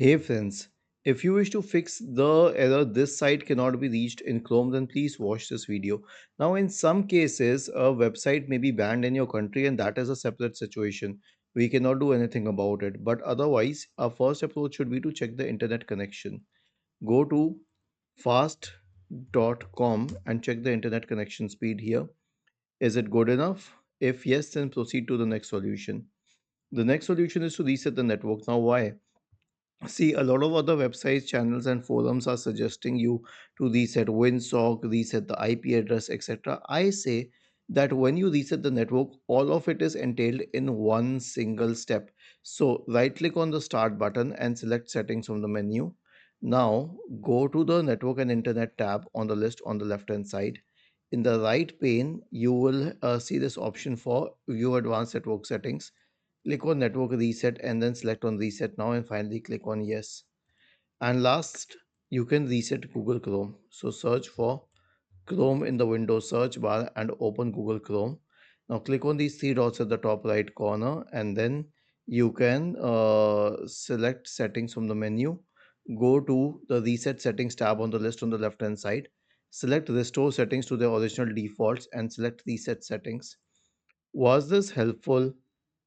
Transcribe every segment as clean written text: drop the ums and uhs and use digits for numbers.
Hey friends, if you wish to fix the error this site cannot be reached in Chrome, then please watch this video. Now, in some cases, a website may be banned in your country, and that is a separate situation. We cannot do anything about it. But otherwise, our first approach should be to check the internet connection. Go to fast.com and check the internet connection speed here. Is it good enough? If yes, then proceed to the next solution. The next solution is to reset the network. Now, why? See, a lot of other websites, channels, and forums are suggesting you to reset WinSock, reset the IP address, etc. I say that when you reset the network, all of it is entailed in one single step. So, right click on the Start button and select Settings from the menu. Now, go to the Network and Internet tab on the list on the left hand side. In the right pane, you will see this option for View Advanced Network Settings. Click on network reset and then select on reset now and finally click on yes. And last, you can reset Google Chrome. So search for Chrome in the Windows search bar and open Google Chrome. Now click on these three dots at the top right corner and then you can select settings from the menu. Go to the reset settings tab on the list on the left hand side. Select restore settings to their original defaults and select reset settings. Was this helpful?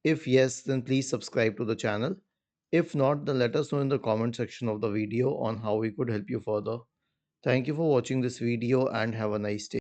If yes, then please subscribe to the channel. If not, then let us know in the comment section of the video on how we could help you further. Thank you for watching this video and have a nice day.